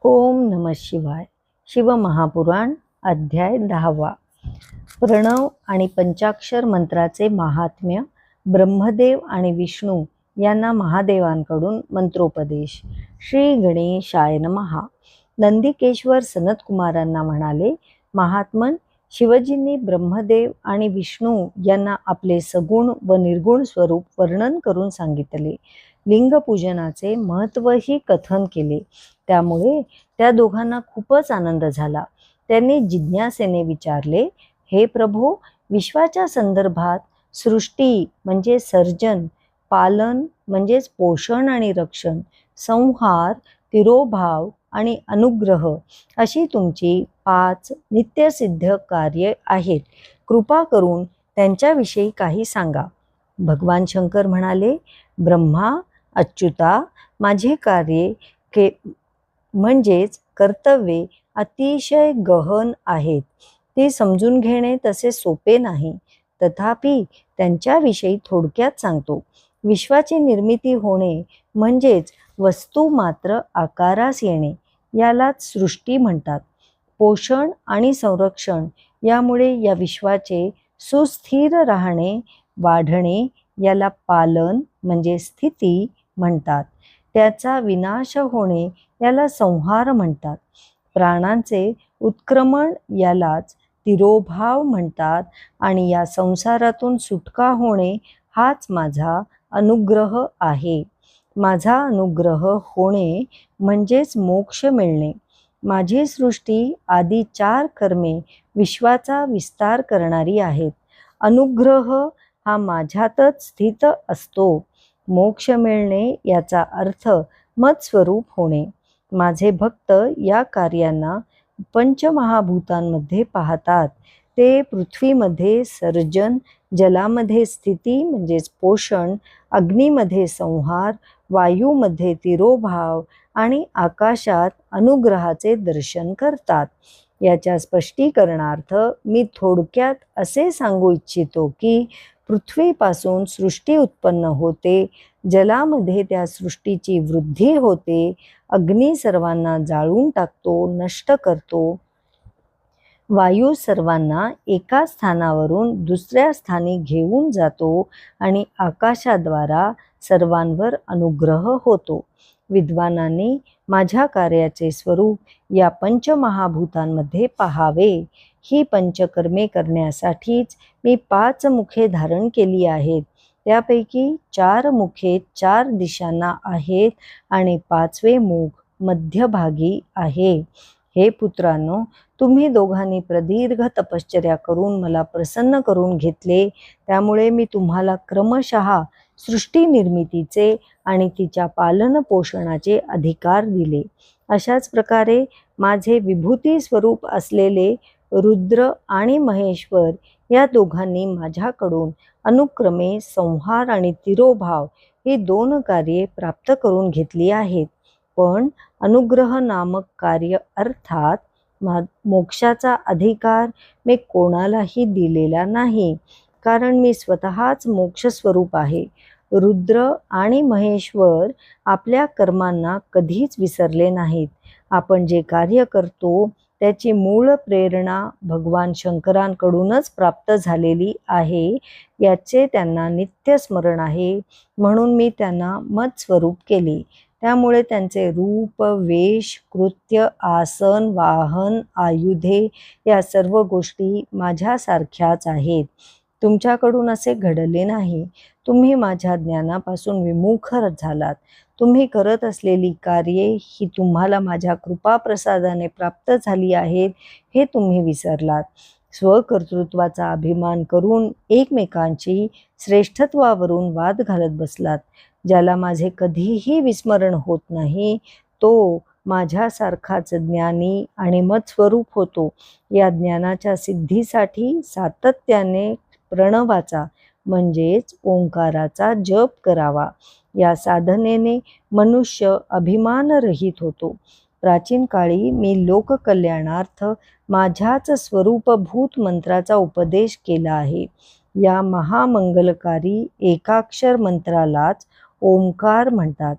ओम नमः शिवाय. शिवमहापुराण अध्याय 10. प्रणव आणि पंचाक्षर मंत्राचे महात्म्य. ब्रह्मदेव आणि विष्णू यांना महादेवांकडून मंत्रोपदेश. श्री गणेशाय नमः. नंदिकेश्वर सनतकुमारांना म्हणाले, महात्मन, शिवजींनी ब्रह्मदेव आणि विष्णू यांना आपले सगुण व निर्गुण स्वरूप वर्णन करून सांगितले. लिंगपूजनाचे महत्त्वही कथन केले. त्यामुळे त्या दोघांना खूपच आनंद झाला. त्यांनी जिज्ञासेने विचारले, हे प्रभो, विश्वाच्या संदर्भात सृष्टी म्हणजे सर्जन, पालन म्हणजेच पोषण आणि रक्षण, संहार, तिरोभाव आणि अनुग्रह अशी तुमची 5 नित्यसिद्ध कार्ये आहेत. कृपा करून त्यांच्याविषयी काही सांगा. भगवान शंकर म्हणाले, ब्रह्मा, अच्युता, माझे कार्ये म्हणजेच कर्तव्ये अतिशय गहन आहेत. ती समजून घेणे तसे सोपे नाही. तथापि त्यांच्याविषयी थोडक्यात सांगतो. विश्वाची निर्मिती होणे म्हणजेच वस्तू मात्र आकारास येणे, यालाच सृष्टी म्हणतात. पोषण आणि संरक्षण यामुळे या विश्वाचे सुस्थिर राहणे, वाढणे याला पालन म्हणजे स्थिती म्हणतात. त्याचा विनाश होणे याला संहार म्हणतात. प्राणांचे उत्क्रमण यालाच तिरोभाव म्हणतात. आणि या संसारातून सुटका होणे हाच माझा अनुग्रह आहे. माझा अनुग्रह होणे म्हणजेच मोक्ष मिळणे. माझी सृष्टी आदी 4 कर्मे विश्वाचा विस्तार करणारी आहेत. अनुग्रह हा माझ्यातच स्थित असतो. मोक्ष मिळणे याचा अर्थ मत्स्वरूप होणे. माझे भक्त या कार्यांना पंचमहाभूतांमध्ये पाहतात. ते पृथ्वीमध्ये सर्जन, जलामध्ये स्थिती म्हणजेच पोषण, अग्नीमध्ये संहार, वायूमध्ये तिरोभाव आणि आकाशात अनुग्रहाचे दर्शन करतात. याच्या स्पष्टीकरणार्थ मी थोडक्यात असे सांगू इच्छितो की पृथ्वीपासून सृष्टी उत्पन्न होते, जलामध्ये त्या सृष्टीची वृद्धी होते, अग्नी सर्वांना जाळून टाकतो, नष्ट करतो, वायू सर्वांना एका स्थानावरून दुसऱ्या स्थानी घेऊन जातो आणि आकाशाद्वारा सर्वांवर अनुग्रह होतो. विद्वानांनी माझ्या कार्याचे स्वरूप या पंचमहाभूतांमध्ये पाहावे. ही पंचकर्मे करण्यासाठीच मी 5 मुखे धारण केली आहेत. त्यापैकी 4 मुखे 4 दिशांना आहेत आणि 5वे मुख मध्यभागी आहे. हे पुत्रांनो, तुम्ही दोघांनी प्रदीर्घ तपश्चर्या करून मला प्रसन्न करून घेतले. त्यामुळे मी तुम्हाला क्रमशः सृष्टी निर्मितीचे आणि तिच्या पालन पोषणाचे अधिकार दिले. अशाच प्रकारे माझे विभूती स्वरूप असलेले रुद्र आणि महेश्वर या दोघांनी माझ्याकडून अनुक्रमे संहार आणि तिरोभाव ही 2 कार्ये प्राप्त करून घेतली आहेत. पण अनुग्रह नामक कार्य अर्थात मोक्षाचा अधिकार मी कोणालाही दिलेला नाही, कारण मी स्वतःच मोक्ष स्वरूप आहे. रुद्र आणि महेश्वर आपल्या कर्मांना कधीच विसरले नाहीत. आपण जे कार्य करतो त्याची मूळ प्रेरणा भगवान शंकरांकडूनच प्राप्त झालेली आहे, याचे त्यांना नित्य स्मरण आहे. म्हणून मी त्यांना मत्स्वरूप केले. त्यामुळे त्यांचे रूप, वेश, कृत्य, आसन, वाहन, आयुधे या सर्व गोष्टी माझ्यासारख्याच आहेत. तुमच्याकडून असे घडले नाही. तुम्ही माझ्या ज्ञानापासून विमुख झालात. तुम्ही करत असलेली कार्ये ही तुम्हाला माझ्या कृपाप्रसादाने प्राप्त झाली आहेत, हे तुम्ही विसरलात. स्वकर्तृत्वाचा अभिमान करून एकमेकांची श्रेष्ठत्वावरून वाद घालत बसलात. ज्याला माझे कधीही विस्मरण होत नाही, तो माझ्यासारखाच ज्ञानी आणि मत्स्वरूप होतो. या ज्ञानाच्या सिद्धीसाठी सातत्याने प्रणवाचा म्हणजेच ओंकाराचा जप करावा. या साधनेने मनुष्य अभिमानरहित होतो. प्राचीन काळी मी लोककल्याणार्थ माझ्याच स्वरूपभूत मंत्राचा उपदेश केला आहे. या महामंगलकारी एकाक्षर मंत्रालाच ओंकार म्हणतात.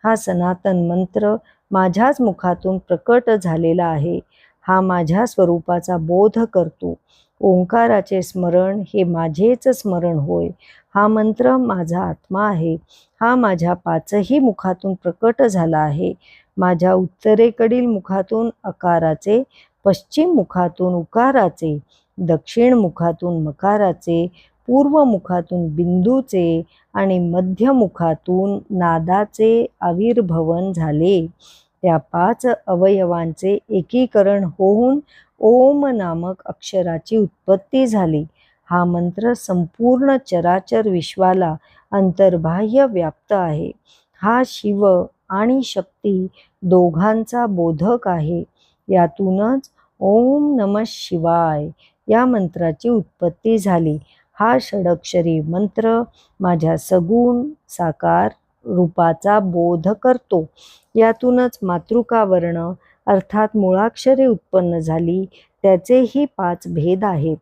हा सनातन मंत्र माझ्याच मुखातून प्रकट झालेला आहे. हा माझ्या स्वरूपाचा बोध करतो. ओंकाराचे स्मरण हे माझेच स्मरण होय. हा मंत्र माझा आत्मा आहे. हा माझ्या पाचही मुखातून प्रकट झाला आहे. माझ्या उत्तरेकडील मुखातून अकाराचे, पश्चिम मुखातून उकाराचे, दक्षिण मुखातून मकाराचे, पूर्व मुखातून बिंदूचे आणि मध्य मुखातून नादाचे आविर्भवन झाले. त्या 5 अवयवांचे एकीकरण होऊन ओम नामक अक्षराची उत्पत्ती झाली. हा मंत्र संपूर्ण चराचर विश्वाला अंतर्बाह्य व्याप्त आहे. हा शिव आणि शक्ती दोघांचा बोधक आहे. यातूनच ओम नमः शिवाय या मंत्राची उत्पत्ती झाली. हा षडक्षरी मंत्र माझ्या सगुण साकार रूपाचा बोध करतो. यातूनच मातृका वर्ण अर्थात मुळाक्षरे उत्पन्न झाली. त्याचेही 5 भेद आहेत.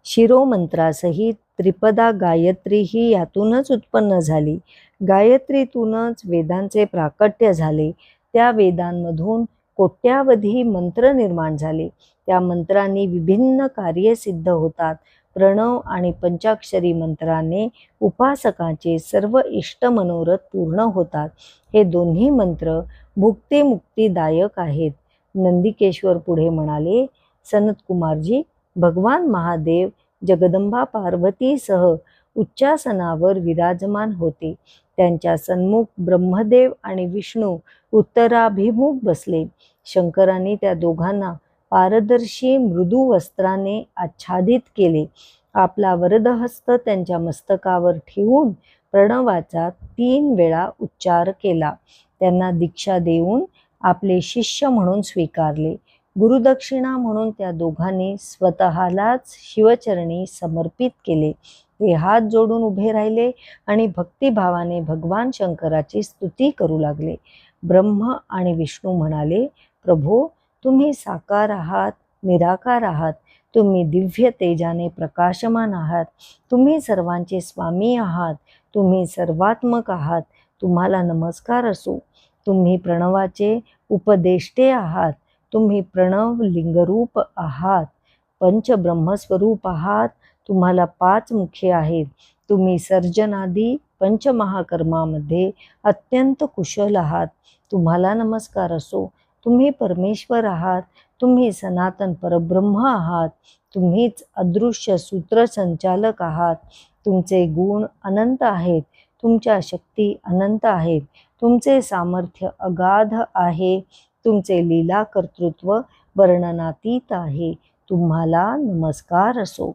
शिरोमंत्रासहित त्रिपदा गायत्री ही यातूनच उत्पन्न झाली. गायत्रीतूनच वेदांचे प्राकट्य झाले. त्या वेदांमधून कोट्यावधी मंत्र निर्माण झाले. त्या मंत्रांनी विभिन्न कार्ये सिद्ध होतात. प्रणव आणि पंचाक्षरी मंत्राने उपासकांचे सर्व इष्ट मनोरथ पूर्ण होतात. हे दोन्ही मंत्र भुक्तिमुक्तिदायक आहेत. नंदिकेश्वर पुढे म्हणाले, सनतकुमारजी, भगवान महादेव जगदंबा पार्वतीसह उच्चासनावर विराजमान होते. त्यांच्या सन्मुख ब्रह्मदेव आणि विष्णू उत्तराभिमुख बसले. शंकरांनी त्या दोघांना पारदर्शी मृदू वस्त्राने आच्छादित केले. आपला वरदहस्त त्यांच्या मस्तकावर ठेवून प्रणवाचा 3 वेळा उच्चार केला. त्यांना दीक्षा देऊन आपले शिष्य म्हणून स्वीकारले. गुरुदक्षिणा म्हणून त्या दोघांनी स्वतःलाच शिवचरणी समर्पित केले. ते हात जोडून उभे राहिले आणि भक्तिभावाने भगवान शंकराची स्तुती करू लागले. ब्रह्म आणि विष्णू म्हणाले, प्रभो, तुम्ही साकार आहात, निराकार आहात. तुम्ही दिव्य तेजाने प्रकाशमान आहात. तुम्ही सर्वांचे स्वामी आहात. तुम्ही सर्वात्मक आहात. तुम्हाला नमस्कार असो. तुम्ही प्रणवाचे उपदेष्टे आहात. तुम्ही प्रणव लिंगरूप आहात. पंचब्रह्मस्वरूप आहात. तुम्हाला 5 मुखे आहेत. तुम्ही सर्जनादी पंचमहाकर्मामध्ये अत्यंत कुशल आहात. तुम्हाला नमस्कार असो. तुम्ही परमेश्वर आहात. तुम्ही सनातन परब्रह्म आहात. तुम्हीच अदृश्य सूत्रसंचालक आहात. तुमचे गुण अनंत आहेत. तुमच्या शक्ती अनंत आहेत. तुमचे सामर्थ्य अगाध आहे. तुमचे लीला कर्तृत्व वर्णनातीत आहे. तुम्हाला नमस्कार असो.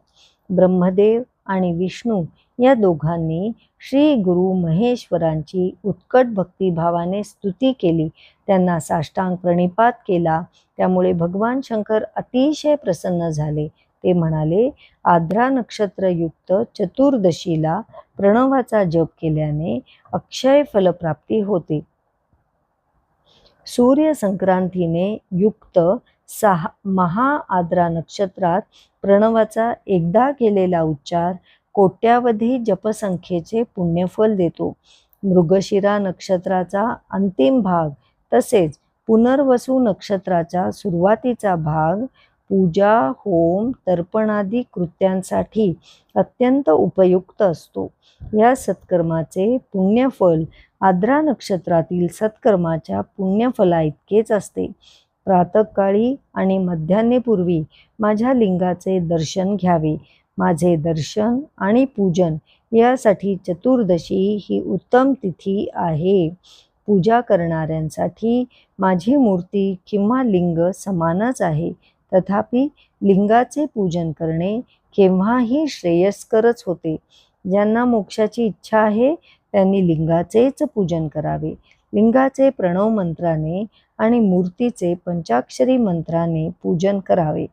ब्रह्मदेव आणि विष्णू या दोघांनी श्री गुरु महेश्वरांची उत्कट भक्तिभावाने स्तुती केली. त्यांना साष्टांग प्रणिपात केला. त्यामुळे भगवान शंकर अतिशय प्रसन्न झाले. ते म्हणाले, आद्रा नक्षत्रयुक्त चतुर्दशीला प्रणवाचा जप केल्याने अक्षय फलप्राप्ती होते. सूर्य संक्रांतीने युक्त महा आद्रा नक्षत्रात प्रणवाचा एकदा केलेला उच्चार कोट्यावधी जपसंख्येचे पुण्यफल देतो. मृगशिरा नक्षत्राचा अंतिम भाग तसेच पुनर्वसू नक्षत्राचा सुरुवातीचा भाग पूजा, होम, तर्पणादी कृत्यांसाठी अत्यंत उपयुक्त असतो. या सत्कर्माचे पुण्यफल आद्रा नक्षत्रातील सत्कर्माच्या पुण्यफला इतकेच असते. प्रातःकाळी आणि मध्यान्हपूर्वी माझ्या लिंगाचे दर्शन घ्यावे. माझे दर्शन आणि पूजन यासाठी चतुर्दशी ही उत्तम तिथी आहे. पूजा करणाऱ्यांसाठी माझी मूर्ती किंवा लिंग समानच आहे. तथापि लिंगाचे पूजन करणे केव्हाही श्रेयस्करच होते. ज्यांना मोक्षाची इच्छा आहे त्यांनी लिंगाचेच पूजन करावे. लिंगाचे प्रणव मंत्राने आणि मूर्तीचे पंचाक्षरी मंत्राने पूजन करावे.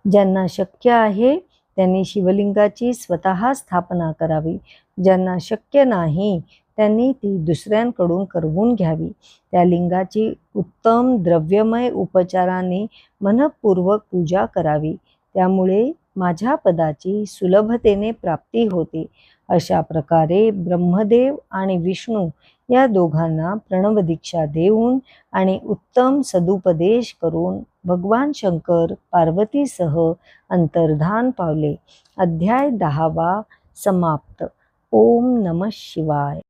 ज्यांना शक्य आहे त्यांनी शिवलिंगाची स्वतः स्थापना करावी. ज्यांना शक्य नाही त्यांनी ती दुसऱ्यांकडून करवून घ्यावी. त्या लिंगाची उत्तम द्रव्यमय उपचाराने मनःपूर्वक पूजा करावी. त्यामुळे माझ्या पदाची सुलभतेने प्राप्ती होते. अशा प्रकारे ब्रह्मदेव आणि विष्णू या दोघांना प्रणव दीक्षा देऊन आणि उत्तम सदुपदेश करून भगवान शंकर पार्वतीसह अंतर्धान पावले. अध्याय 10वा समाप्त. ओम नमः शिवाय.